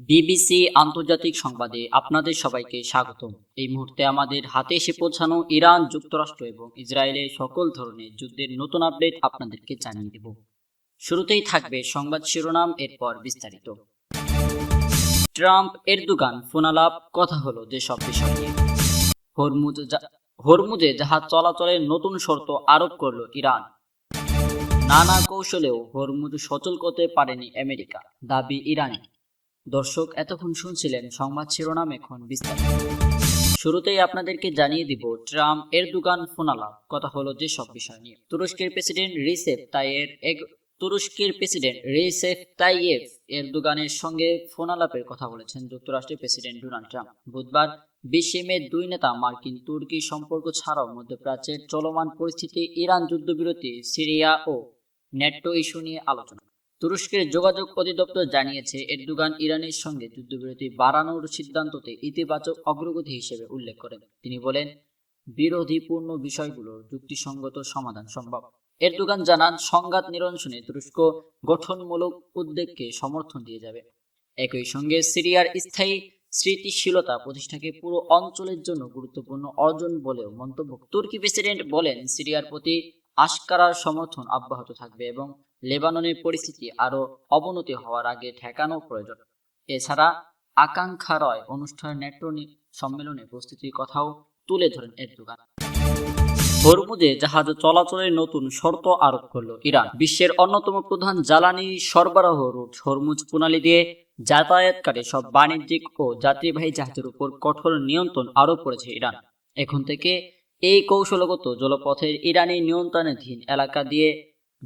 BBC আন্তর্জাতিক সংবাদে আপনাদের সবাইকে স্বাগতম। এই মুহূর্তে আমাদের হাতে এসে পৌঁছানো ইরান, যুক্তরাষ্ট্র এবং ইসরায়েলের সকল ধরনের যুদ্ধের নতুন আপডেট আপনাদেরকে জানিয়ে দেব। শুরুতেই থাকবে সংবাদ শিরোনাম, এরপর বিস্তারিত। ট্রাম্প এরদোগান ফোনালাপ, কথা হলো যেসব বিষয় নিয়ে। হরমুজে জাহাজ চলাচলের নতুন শর্ত আরোপ করল ইরান। নানা কৌশলেও হরমুজ সচল করতে পারেনি আমেরিকা, দাবি ইরানি। দর্শক, এতক্ষণ শুনছিলেন সংবাদ শিরোনাম, এখন বিস্তারিত। শুরুতেই আপনাদেরকে জানিয়ে দিব ট্রাম্প এরদোগান ফোনালাপ, কথা হলো যেসব বিষয় নিয়ে। তুরস্কের প্রেসিডেন্ট রিসেপ তাইয়েপ এরদোগানের সঙ্গে ফোনালাপের কথা বলেছেন যুক্তরাষ্ট্রের প্রেসিডেন্ট ডোনাল্ড ট্রাম্প। বুধবার 20 মে দুই নেতা মার্কিন তুর্কি সম্পর্ক ছাড়াও মধ্যপ্রাচ্যের চলমান পরিস্থিতি, ইরান যুদ্ধবিরতি, সিরিয়া ও ন্যাটো ইস্যু নিয়ে আলোচনা। তুরস্কের যোগাযোগ অধিদপ্তর জানিয়েছে, এরদোগান ইরানের সঙ্গে যুদ্ধবিরতি বাড়ানোর সিদ্ধান্ততে ইতিবাচক অগ্রগতি হিসেবে উল্লেখ করেন। তিনি বলেন, বিরোধীপূর্ণ বিষয়গুলোর যুক্তিসঙ্গত সমাধান সম্ভব। এরদোগান জানান, সংঘাত নিরসনে তুরস্ক গঠনমূলক উদ্যোগকে সমর্থন দিয়ে যাবে। একই সঙ্গে সিরিয়ার স্থায়ী স্থিতিশীলতা প্রতিষ্ঠাকে পুরো অঞ্চলের জন্য গুরুত্বপূর্ণ অর্জন বলেও মন্তব্য। তুর্কি প্রেসিডেন্ট বলেন, সিরিয়ার প্রতি আশকারার সমর্থন অব্যাহত থাকবে এবং লেবাননের পরিস্থিতি আরও অবনতি হওয়ার আগে ঠেকানো প্রয়োজন। এছাড়া আকাঙ্ক্ষা রয় অনুষ্ঠান ন্যাটো সম্মেলনে প্রস্তুতির কথাও তুলে ধরেন এরদোগান। হরমুজে জাহাজ চলাচলের নতুন শর্ত আরোপ করল ইরান। বিশ্বের অন্যতম প্রধান জ্বালানি সরবরাহ রুট হরমুজ প্রণালী দিয়ে যাতায়াতকারী সব বাণিজ্যিক ও যাত্রীবাহী জাহাজের উপর কঠোর নিয়ন্ত্রণ আরোপ করেছে ইরান। এখন থেকে এই কৌশলগত জলপথের ইরানি নিয়ন্ত্রণাধীন এলাকা দিয়ে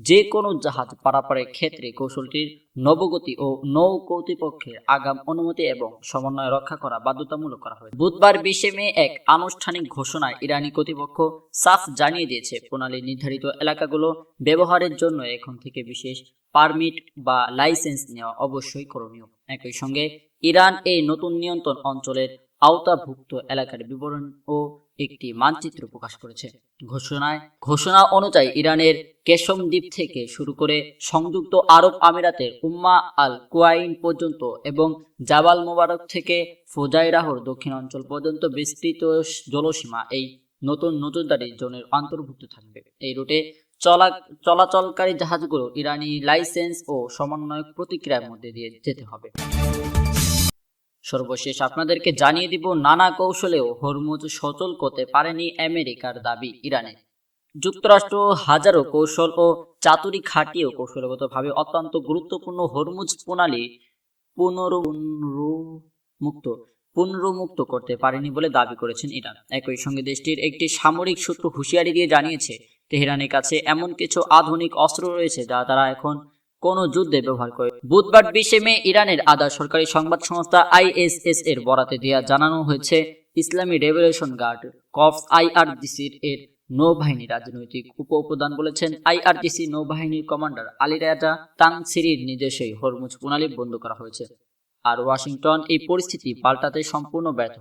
যে কোনো জাহাজ পারাপারের ক্ষেত্রে কৌশলটির নবগতি ও নৌ কর্তৃপক্ষের আগাম অনুমতি এবং সমন্বয় রক্ষা করা বাধ্যতামূলক করা হয়েছে। বুধবার 20 মে এক আনুষ্ঠানিক ঘোষণায় ইরানি কর্তৃপক্ষ সাফ জানিয়ে দিয়েছে, প্রণালীর নির্ধারিত এলাকাগুলো ব্যবহারের জন্য এখন থেকে বিশেষ পারমিট বা লাইসেন্স নেওয়া অবশ্যই করণীয়। একই সঙ্গে ইরান এই নতুন নিয়ন্ত্রণ অঞ্চলের আওতাভুক্ত এলাকার বিবরণ ও একটি মানচিত্র প্রকাশ করেছে। ঘোষণা অনুযায়ী ইরানের কেশম দ্বীপ থেকে শুরু করে সংযুক্ত আরব আমিরাতের উম্মা আল কুয়াইন পর্যন্ত এবং জাবাল মোবারক থেকে ফুজাইরাহর দক্ষিণাঞ্চল পর্যন্ত বিস্তৃত জলসীমা এই নতুন নজরদারি জোনের অন্তর্ভুক্ত থাকবে। এই রুটে চলাচলকারী জাহাজগুলো ইরানি লাইসেন্স ও সমন্বয়ক প্রতিক্রিয়ার মধ্যে দিয়ে যেতে হবে। সর্বশেষ আপনাদেরকে জানিয়ে দিব, নানা কৌশলেও হরমুজ সচল করতে পারেনি আমেরিকার, দাবি ইরানের। যুক্তরাষ্ট্র হাজারো কৌশল ও চাতুরি খাটিয়েও কৌশলগতভাবে অত্যন্ত গুরুত্বপূর্ণ হরমুজ প্রণালী পুনরুন্মুক্ত করতে পারেনি বলে দাবি করেছেন ইরান। একই সঙ্গে দেশটির একটি সামরিক সূত্র হুঁশিয়ারি দিয়ে জানিয়েছে, তেহরানের কাছে এমন কিছু আধুনিক অস্ত্র রয়েছে যা তারা এখন কোন যুদ্ধে ব্যবহার করে। বুধবার 20 মে ইরানের আধা সরকারি সংবাদ সংস্থা ISS এর বরাতে দিয়ে জানানো হয়েছে, ইসলামী রেভলিউশন গার্ড কর্পস IRGC এর নৌবাহিনী রাজনৈতিক উপপ্রধান বলেছেন, IRGC নৌবাহিনীর কমান্ডার আলীরাজা তাংসিরির নির্দেশেই হরমুজ প্রণালী বন্ধ করা হয়েছে। আর ওয়াশিংটন এই পরিস্থিতি পাল্টাতে সম্পূর্ণ ব্যর্থ।